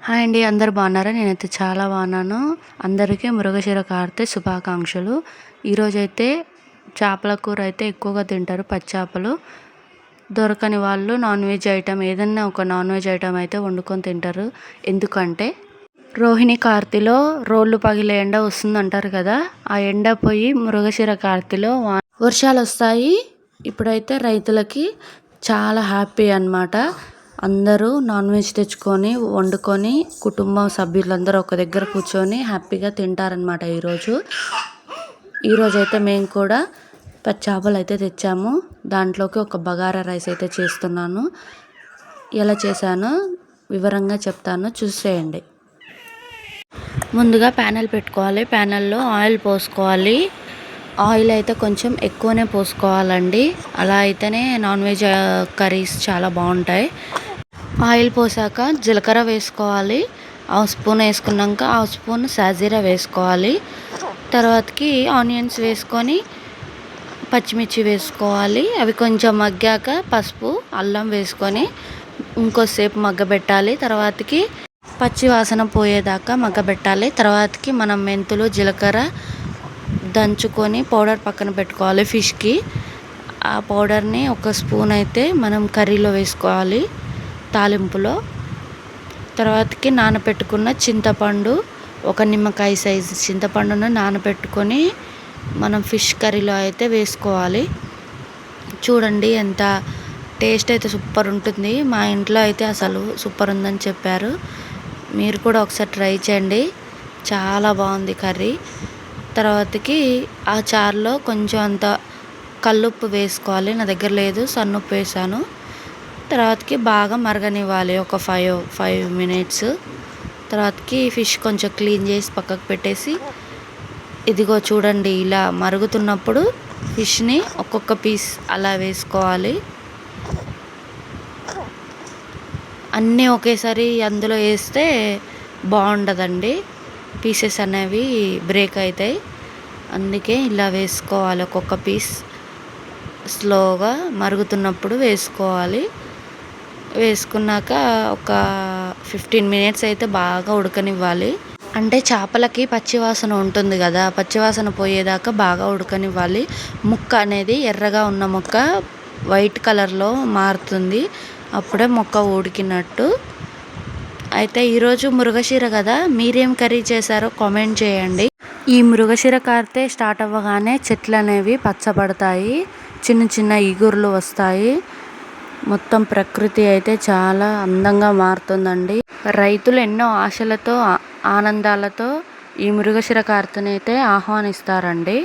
Hi అండి. అందరూ బాగున్నారా? నేనైతే చాలా బాగున్నాను. అందరికీ మృగశిర కార్తె శుభాకాంక్షలు. ఈరోజైతే చేపల కూర అయితే ఎక్కువగా తింటారు. పచ్చేపలు దొరకని వాళ్ళు నాన్ వెజ్ ఐటెం ఏదన్నా ఒక నాన్ వెజ్ ఐటెం అయితే వండుకొని తింటారు. ఎందుకంటే రోహిణి కార్తెలో రోళ్ళు పగిలే ఎండ వస్తుందంటారు కదా. ఆ ఎండ పోయి మృగశిర కార్తెలో వర్షాలు వస్తాయి. ఇప్పుడైతే రైతులకి చాలా హ్యాపీ అన్నమాట. అందరూ నాన్ వెజ్ తెచ్చుకొని వండుకొని కుటుంబ సభ్యులందరూ ఒక దగ్గర కూర్చొని హ్యాపీగా తింటారనమాట. ఈరోజు అయితే మేము కూడా చేపలు అయితే తెచ్చాము. దాంట్లోకి ఒక బగారా రైస్ అయితే చేస్తున్నాను. ఎలా చేశానో వివరంగా చెప్తాను, చూసేయండి. ముందుగా ప్యానెల్ పెట్టుకోవాలి. ప్యానెల్లో ఆయిల్ పోసుకోవాలి. ఆయిల్ అయితే కొంచెం ఎక్కువనే పోసుకోవాలండి. అలా అయితేనే నాన్ వెజ్ కర్రీస్ చాలా బాగుంటాయి. ఆయిల్ పోసాక జీలకర్ర వేసుకోవాలి. హాఫ్ స్పూన్ వేసుకున్నాక హాఫ్ స్పూన్ సాజీరా వేసుకోవాలి. తర్వాతకి ఆనియన్స్ వేసుకొని పచ్చిమిర్చి వేసుకోవాలి. అవి కొంచెం మగ్గాక పసుపు అల్లం వేసుకొని ఇంకోసేపు మగ్గబెట్టాలి. తర్వాతకి పచ్చి వాసన పోయేదాకా మగ్గబెట్టాలి. తర్వాతకి మనం మెంతులు జీలకర్ర దంచుకొని పౌడర్ పక్కన పెట్టుకోవాలి. ఫిష్కి ఆ పౌడర్ని ఒక స్పూన్ అయితే మనం కర్రీలో వేసుకోవాలి తాలింపులో. తర్వాతకి నానబెట్టుకున్న చింతపండు, ఒక నిమ్మకాయ సైజు చింతపండును నానబెట్టుకొని మనం ఫిష్ కర్రీలో అయితే వేసుకోవాలి. చూడండి ఎంత టేస్ట్ అయితే సూపర్ ఉంటుంది. మా ఇంట్లో అయితే అసలు సూపర్ ఉందని చెప్పారు. మీరు కూడా ఒకసారి ట్రై చేయండి, చాలా బాగుంది కర్రీ. తర్వాతకి ఆ చారులో కొంచెం అంత కల్లుప్పు వేసుకోవాలి. నా దగ్గర లేదు, సన్నుప్పు వేసాను. తర్వాతకి బాగా మరగనివ్వాలి ఒక 5 మినిట్స్. తర్వాతకి ఫిష్ కొంచెం క్లీన్ చేసి పక్కకు పెట్టేసి, ఇదిగో చూడండి ఇలా మరుగుతున్నప్పుడు ఫిష్ని ఒక్కొక్క పీస్ అలా వేసుకోవాలి. అన్నీ ఒకేసారి అందులో వేస్తే బాగుండదండి, పీసెస్ అనేవి బ్రేక్ అవుతాయి. అందుకే ఇలా వేసుకోవాలి, ఒక్కొక్క పీస్ స్లోగా మరుగుతున్నప్పుడు వేసుకోవాలి. వేసుకున్నాక ఒక 15 మినిట్స్ అయితే బాగా ఉడకనివ్వాలి. అంటే చేపలకి పచ్చివాసన ఉంటుంది కదా, పచ్చివాసన పోయేదాకా బాగా ఉడకనివ్వాలి. ముక్క అనేది ఎర్రగా ఉన్న ముక్క వైట్ కలర్లో మారుతుంది, అప్పుడే ముక్క ఉడికినట్టు. అయితే ఈరోజు మృగశిర కదా, మీరేం కర్రీ చేశారో కామెంట్ చేయండి. ఈ మృగశిర కార్తె స్టార్ట్ అవ్వగానే చెట్లు అనేవి పచ్చబడతాయి, చిన్న చిన్న ఇగుర్లు వస్తాయి. మొత్తం ప్రకృతి అయితే చాలా అందంగా మారుతుందండి. రైతులు ఎన్నో ఆశలతో ఆనందాలతో ఈ మృగశిర కార్తెని అయితే ఆహ్వానిస్తారండి.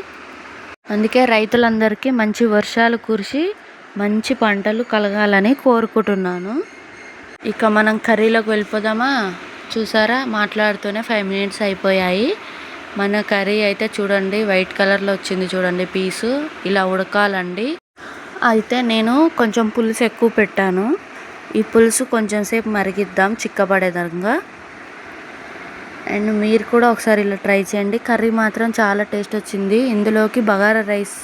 అందుకే రైతులందరికీ మంచి వర్షాలు కురిసి మంచి పంటలు కలగాలని కోరుకుంటున్నాను. ఇక మనం కర్రీలోకి వెళ్ళిపోదామా? చూసారా, మాట్లాడుతూనే 5 మినిట్స్ అయిపోయాయి. మన కర్రీ అయితే చూడండి వైట్ కలర్లో వచ్చింది. చూడండి పీసు ఇలా ఉడకాలండి. అయితే నేను కొంచెం పులుసు ఎక్కువ పెట్టాను. ఈ పులుసు కొంచెం సేపు మరిగిద్దాం చిక్కబడేదంగా. అండ్ మీరు కూడా ఒకసారి ఇలా ట్రై చేయండి. కర్రీ మాత్రం చాలా టేస్ట్ వచ్చింది. ఇందులోకి బగారా రైస్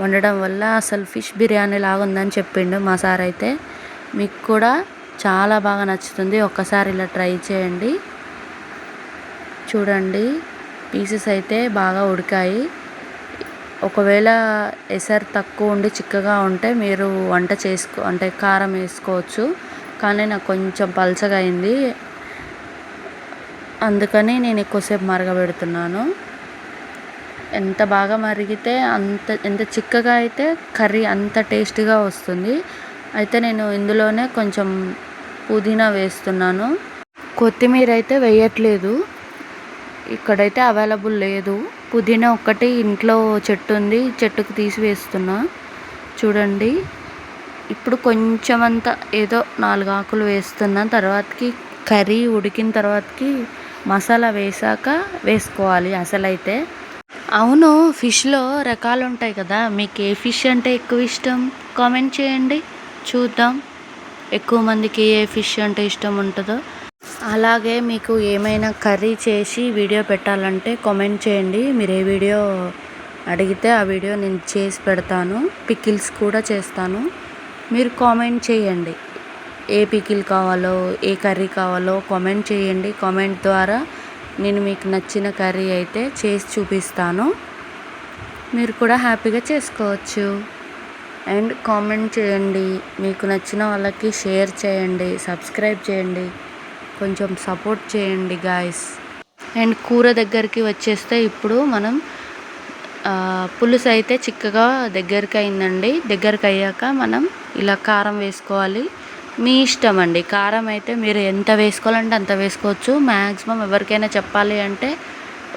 వండడం వల్ల అసలు ఫిష్ బిర్యానీ లాగా ఉందని చెప్పిండు మా సార్. అయితే మీకు కూడా చాలా బాగా నచ్చుతుంది, ఒక్కసారి ఇలా ట్రై చేయండి. చూడండి పీసెస్ అయితే బాగా ఉడికాయి. ఒకవేళ ఎసరు తక్కువ ఉండి చిక్కగా ఉంటే మీరు అంటే కారం వేసుకోవచ్చు. కానీ నాకు కొంచెం పలచగా అయింది, అందుకని నేను ఎక్కువసేపు మరగబెడుతున్నాను. ఎంత బాగా మరిగితే ఎంత చిక్కగా అయితే కర్రీ అంత టేస్టీగా వస్తుంది. అయితే నేను ఇందులోనే కొంచెం పుదీనా వేస్తున్నాను. కొత్తిమీర అయితే వేయట్లేదు, ఇక్కడైతే అవైలబుల్ లేదు. పుదీనా ఒక్కటి ఇంట్లో చెట్టు ఉంది, చెట్టుకు తీసి వేస్తున్నా. చూడండి ఇప్పుడు కొంచెం అంతా ఏదో 4 ఆకులు వేస్తున్నా. తర్వాతకి కర్రీ ఉడికిన తర్వాతకి మసాలా వేసాక వేసుకోవాలి అసలైతే. అవును, ఫిష్లో రకాలు ఉంటాయి కదా, మీకు ఏ ఫిష్ అంటే ఎక్కువ ఇష్టం కామెంట్ చేయండి, చూద్దాం ఎక్కువ మందికి ఏ ఫిష్ అంటే ఇష్టం ఉంటుందో. అలాగే మీకు ఏమైనా కర్రీ చేసి వీడియో పెట్టాలంటే కామెంట్ చేయండి. మీరు ఏ వీడియో అడిగితే ఆ వీడియో నేను చేసి పెడతాను. పికిల్స్ కూడా చేస్తాను, మీరు కామెంట్ చేయండి. ఏ పికిల్ కావాలో, ఏ కర్రీ కావాలో కామెంట్ చేయండి. కామెంట్ ద్వారా నేను మీకు నచ్చిన కర్రీ అయితే చేసి చూపిస్తాను. మీరు కూడా హ్యాపీగా చేసుకోవచ్చు. అండ్ కామెంట్ చేయండి. మీకు నచ్చిన వాళ్ళకి షేర్ చేయండి, సబ్స్క్రైబ్ చేయండి, కొంచెం సపోర్ట్ చేయండి గాయ్స్. అండ్ కూర దగ్గరికి వచ్చేస్తే ఇప్పుడు మనం పులుసు అయితే చిక్కగా దగ్గరికి అయిందండి. దగ్గరికి అయ్యాక మనం ఇలా కారం వేసుకోవాలి. మీ ఇష్టం అండి. కారం అయితే మీరు ఎంత వేసుకోవాలంటే అంత వేసుకోవచ్చు. మ్యాక్సిమం ఎవరికైనా చెప్పాలి అంటే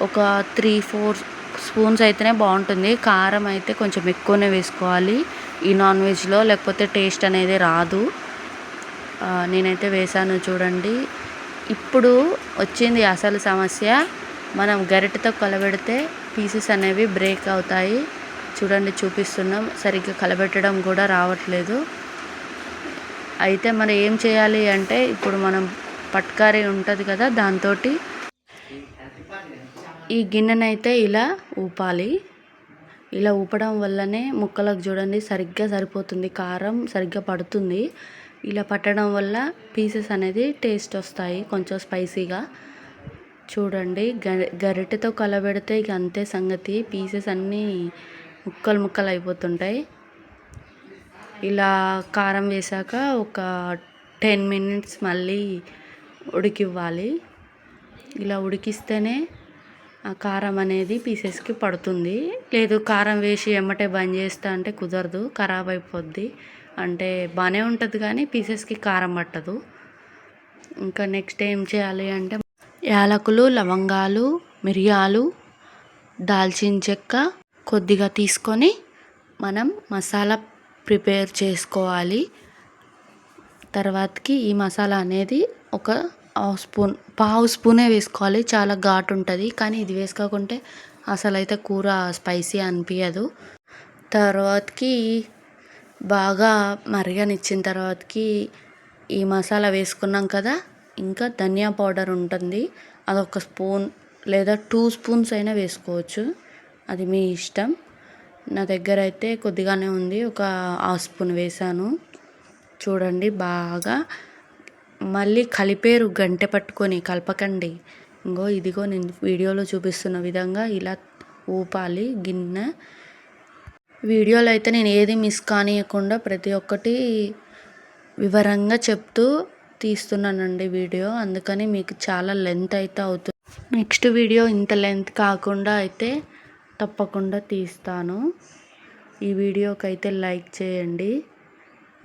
ఒక 3-4 స్పూన్స్ అయితేనే బాగుంటుంది. కారం అయితే కొంచెం ఎక్కువనే వేసుకోవాలి ఈ నాన్ వెజ్లో, లేకపోతే టేస్ట్ అనేది రాదు. నేనైతే వేసాను చూడండి. ఇప్పుడు వచ్చింది అసలు సమస్య. మనం గరిటెతో కలబెడితే పీసెస్ అనేవి బ్రేక్ అవుతాయి. చూడండి చూపిస్తున్నాం, సరిగ్గా కలబెట్టడం కూడా రావట్లేదు. అయితే మనం ఏం చేయాలి అంటే ఇప్పుడు మనం పట్కారీ ఉంటుంది కదా, దాంతో ఈ గిన్నెనైతే ఇలా ఊపాలి. ఇలా ఊపడం వల్లనే ముక్కలకు చూడండి సరిగ్గా సరిపోతుంది, కారం సరిగ్గా పడుతుంది. ఇలా పట్టడం వల్ల పీసెస్ అనేది టేస్ట్ వస్తాయి, కొంచెం స్పైసీగా. చూడండి గరిటెతో కలబెడితే ఇక అంతే సంగతి, పీసెస్ అన్నీ ముక్కలు ముక్కలు అయిపోతుంటాయి. ఇలా కారం వేసాక ఒక 10 మినిట్స్ మళ్ళీ ఉడికివ్వాలి. ఇలా ఉడికిస్తేనే ఆ కారం అనేది పీసెస్కి పడుతుంది. లేదు కారం వేసి ఎమ్మటే బంద్ చేస్తా అంటే కుదరదు, ఖరాబ్ అయిపోద్ది. అంటే బాగానే ఉంటుంది కానీ పీసెస్కి కారం పట్టదు. ఇంకా నెక్స్ట్ ఏం చేయాలి అంటే యాలకులు, లవంగాలు, మిరియాలు, దాల్చిన చెక్క కొద్దిగా తీసుకొని మనం మసాలా ప్రిపేర్ చేసుకోవాలి. తర్వాతకి ఈ మసాలా అనేది ఒక పావు స్పూనే వేసుకోవాలి. చాలా ఘాటు ఉంటుంది, కానీ ఇది వేసుకోకుంటే అసలు అయితే కూర స్పైసీ అనిపించదు. తర్వాతకి బాగా మరగనిచ్చిన తర్వాతకి ఈ మసాలా వేసుకున్నాం కదా, ఇంకా ధనియా పౌడర్ ఉంటుంది, అదొక స్పూన్ లేదా 2 స్పూన్స్ అయినా వేసుకోవచ్చు, అది మీ ఇష్టం. నా దగ్గర అయితే కొద్దిగానే ఉంది, ఒక 1/2 స్పూన్ వేసాను. చూడండి బాగా మళ్ళీ కలిపేరు, గంటె పట్టుకొని కలపకండి. ఇదిగో నేను వీడియోలో చూపిస్తున్న విధంగా ఇలా ఊపాలి గిన్నె. వీడియోలో అయితే నేను ఏది మిస్ కానియకుండా ప్రతి ఒక్కటి వివరంగా చెప్తూ తీస్తున్నానండి వీడియో, అందుకని మీకు చాలా లెంత్ అయితే అవుతుంది. నెక్స్ట్ వీడియో ఇంత లెంత్ కాకుండా అయితే తప్పకుండా తీస్తాను. ఈ వీడియోకి అయితే లైక్ చేయండి.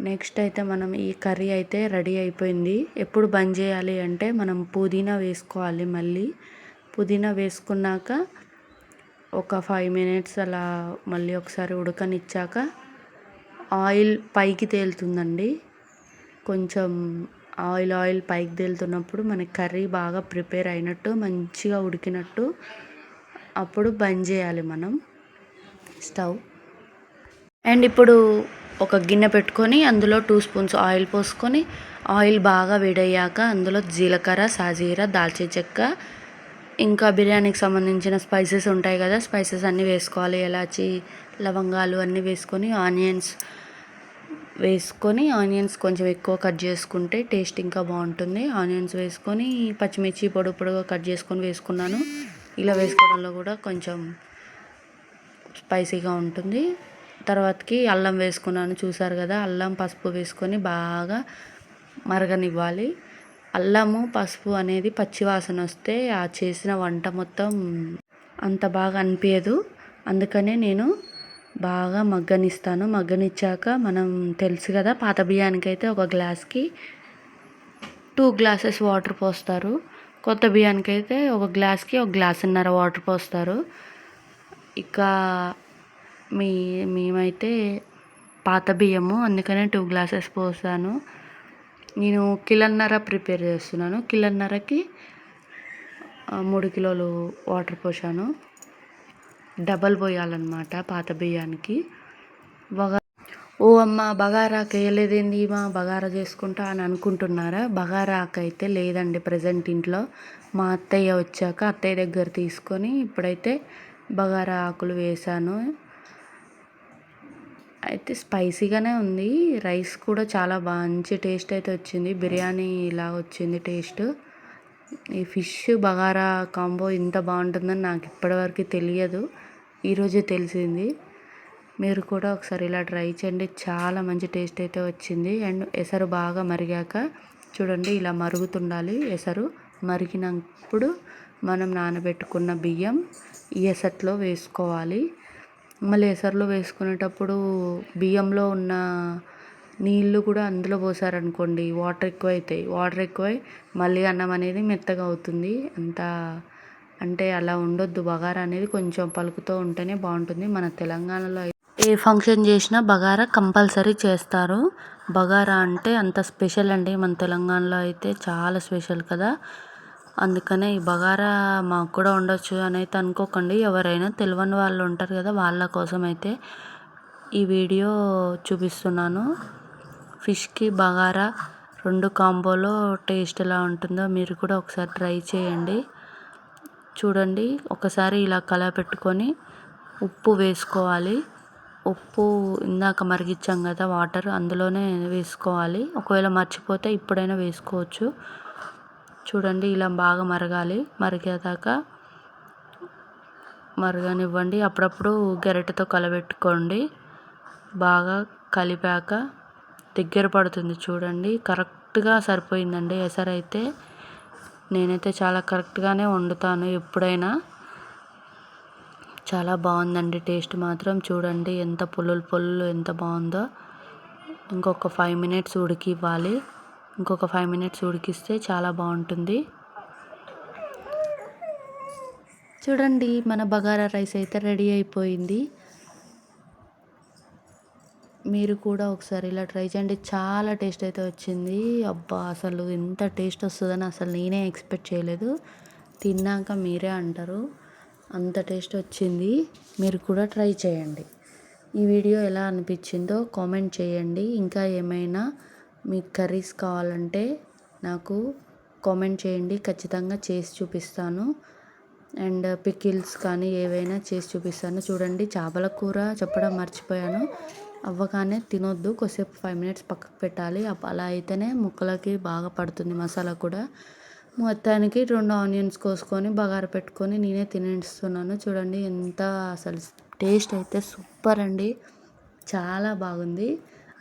నెక్స్ట్ అయితే మనం ఈ కర్రీ అయితే రెడీ అయిపోయింది. ఎప్పుడు బంద్ చేయాలి అంటే మనం పుదీనా వేసుకోవాలి. మళ్ళీ పుదీనా వేసుకున్నాక ఒక 5 మినిట్స్ అలా మళ్ళీ ఒకసారి ఉడకనిచ్చాక ఆయిల్ పైకి తేలుతుందండి. కొంచెం ఆయిల్ పైకి తేలుతున్నప్పుడు మనకి కర్రీ బాగా ప్రిపేర్ అయినట్టు, మంచిగా ఉడికినట్టు, అప్పుడు బంద్ చేయాలి మనం స్టవ్. అండ్ ఇప్పుడు ఒక గిన్నె పెట్టుకొని అందులో 2 స్పూన్స్ ఆయిల్ పోసుకొని, ఆయిల్ బాగా వేడయ్యాక అందులో జీలకర్ర, సాజీర, దాల్చిన చెక్క, ఇంకా బిర్యానీకి సంబంధించిన స్పైసెస్ ఉంటాయి కదా, స్పైసెస్ అన్నీ వేసుకోవాలి. ఇలాచి, లవంగాలు అన్నీ వేసుకొని ఆనియన్స్ కొంచెం ఎక్కువ కట్ చేసుకుంటే టేస్ట్ ఇంకా బాగుంటుంది. ఆనియన్స్ వేసుకొని పచ్చిమిర్చి పొడుగా కట్ చేసుకొని వేసుకున్నాను. ఇలా వేసుకోవడంలో కూడా కొంచెం స్పైసీగా ఉంటుంది. తర్వాతకి అల్లం వేసుకున్నాను, చూసారు కదా. అల్లం, పసుపు వేసుకొని బాగా మరగనివ్వాలి. అల్లము, పసుపు అనేది పచ్చివాసన వస్తే ఆ చేసిన వంట మొత్తం అంత బాగా అనిపించదు. అందుకనే నేను బాగా మగ్గనిస్తాను. మగ్గనిచ్చాక మనం తెలుసు కదా, పాత బియ్యానికి అయితే ఒక గ్లాస్కి 2 గ్లాసెస్ వాటర్ పోస్తారు. కొత్త బియ్యానికి అయితే ఒక గ్లాస్కి 1.5 గ్లాసున్నర వాటర్ పోస్తారు. ఇక మేమైతే పాత బియ్యము, అందుకనే 2 గ్లాసెస్ పోసాను. నేను కిలోన్నర ప్రిపేర్ చేస్తున్నాను. కిలోన్నరకి 3 కిలోలు వాటర్ పోసాను. డబల్ పోయాలన్నమాట పాత బియ్యానికి. ఓ అమ్మ బగారాకు వేయలేదేంది, మా బగారా చేసుకుంటా అని అనుకుంటున్నారా? బగారాకు అయితే లేదండి ప్రజెంట్ ఇంట్లో. మా అత్తయ్య వచ్చాక అత్తయ్య దగ్గర తీసుకొని ఇప్పుడైతే బగారా ఆకులు వేసాను. అయితే స్పైసీగానే ఉంది. రైస్ కూడా చాలా మంచి టేస్ట్ అయితే వచ్చింది. బిర్యానీ ఇలా వచ్చింది టేస్ట్. ఈ ఫిష్ బగారా కాంబో ఇంత బాగుంటుందని నాకు ఇప్పటివరకు తెలియదు. ఈరోజే తెలిసింది. మీరు కూడా ఒకసారి ఇలా ట్రై చేయండి. చాలా మంచి టేస్ట్ అయితే వచ్చింది. అండ్ ఎసరు బాగా మరిగాక చూడండి ఇలా మరుగుతుండాలి. ఎసరు మరిగినప్పుడు మనం నానబెట్టుకున్న బియ్యం ఈ ఎసట్లో వేసుకోవాలి. మళ్ళీ ఎసరులో వేసుకునేటప్పుడు బియ్యంలో ఉన్న నీళ్ళు కూడా అందులో పోసారనుకోండి వాటర్ ఎక్కువైతాయి. వాటర్ ఎక్కువై మళ్ళీ అన్నం అనేది మెత్తగా అవుతుంది. అంటే అలా ఉండొద్దు. బగారా అనేది కొంచెం పలుకుతూ ఉంటేనే బాగుంటుంది. మన తెలంగాణలో ఏ ఫంక్షన్ చేసినా బగారా కంపల్సరీ చేస్తారు. బగారా అంటే అంత స్పెషల్ అండి. మన తెలంగాణలో అయితే చాలా స్పెషల్ కదా. అందుకనే ఈ బగారా మాకు కూడా ఉండొచ్చు అని అయితే అనుకోకండి. ఎవరైనా తెలియని వాళ్ళు ఉంటారు కదా, వాళ్ళ కోసం అయితే ఈ వీడియో చూపిస్తున్నాను. ఫిష్కి బగారా 2 కాంబోలో టేస్ట్ ఎలా ఉంటుందో మీరు కూడా ఒకసారి ట్రై చేయండి. చూడండి ఒకసారి ఇలా కలపెట్టుకొని ఉప్పు వేసుకోవాలి. ఉప్పు ఇందాక మరిగించాం కదా వాటర్, అందులోనే వేసుకోవాలి. ఒకవేళ మర్చిపోతే ఇప్పుడైనా వేసుకోవచ్చు. చూడండి ఇలా బాగా మరగాలి. మరిగేదాకా మరగనివ్వండి. అప్పుడప్పుడు గరిటెతో కలబెట్టుకోండి. బాగా కలిపాక దగ్గర పడుతుంది చూడండి. కరెక్ట్గా సరిపోయిందండి ఎసరు అయితే. నేనైతే చాలా కరెక్ట్గానే వండుతాను ఎప్పుడైనా. చాలా బాగుందండి టేస్ట్ మాత్రం. చూడండి ఎంత పుల్లులు ఎంత బాగుందో. ఇంకొక 5 మినిట్స్ ఉడికివ్వాలి. ఇంకొక 5 మినిట్స్ ఉడికిస్తే చాలా బాగుంటుంది. చూడండి మన బగారా రైస్ అయితే రెడీ అయిపోయింది. మీరు కూడా ఒకసారి ఇలా ట్రై చేయండి. చాలా టేస్ట్ అయితే వచ్చింది. అబ్బా అసలు ఎంత టేస్ట్ వస్తుందని అసలు నేనే ఎక్స్పెక్ట్ చేయలేదు. తిన్నాక మీరే అంటారు అంత టేస్ట్ వచ్చింది. మీరు కూడా ట్రై చేయండి. ఈ వీడియో ఎలా అనిపించిందో కామెంట్ చేయండి. ఇంకా ఏమైనా మీకు కర్రీస్ కావాలంటే నాకు కామెంట్ చేయండి. ఖచ్చితంగా చేసి చూపిస్తాను. అండ్ పికిల్స్ కానీ ఏవైనా చేసి చూపిస్తాను. చూడండి చేపల కూర చెప్పడం మర్చిపోయాను. అవ్వగానే తినొద్దు. కొద్దిసేపు 5 మినిట్స్ పక్కకు పెట్టాలి. అలా అయితేనే ముక్కలకి బాగా పడుతుంది మసాలా కూడా. మొత్తానికి 2 ఆనియన్స్ కోసుకొని బగారా పెట్టుకొని నేనే తినేస్తున్నాను. చూడండి ఎంత అసలు టేస్ట్ అయితే సూపర్ అండి. చాలా బాగుంది.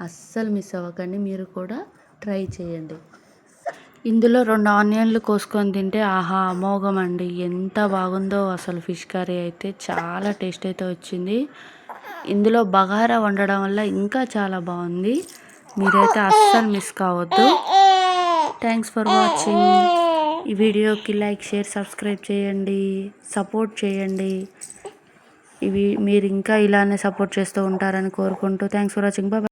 అస్సలు మిస్ అవ్వకండి. మీరు కూడా ట్రై చేయండి. ఇందులో 2 ఆనియన్లు కోసుకొని తింటే ఆహా అమోఘం అండి. ఎంత బాగుందో అసలు ఫిష్ కర్రీ అయితే. చాలా టేస్ట్ అయితే వచ్చింది. ఇందులో బగారా వండడం వల్ల ఇంకా చాలా బాగుంది. మీరైతే అస్సలు మిస్ కావద్దు. Thanks for watching. ఈ వీడియోకి లైక్, షేర్, సబ్స్క్రైబ్ చేయండి. సపోర్ట్ చేయండి. మీరు ఇంకా ఇలానే సపోర్ట్ చేస్తూ ఉంటారని కోరుకుంటూ థ్యాంక్స్ ఫర్ వాచింగ్. బాయ్.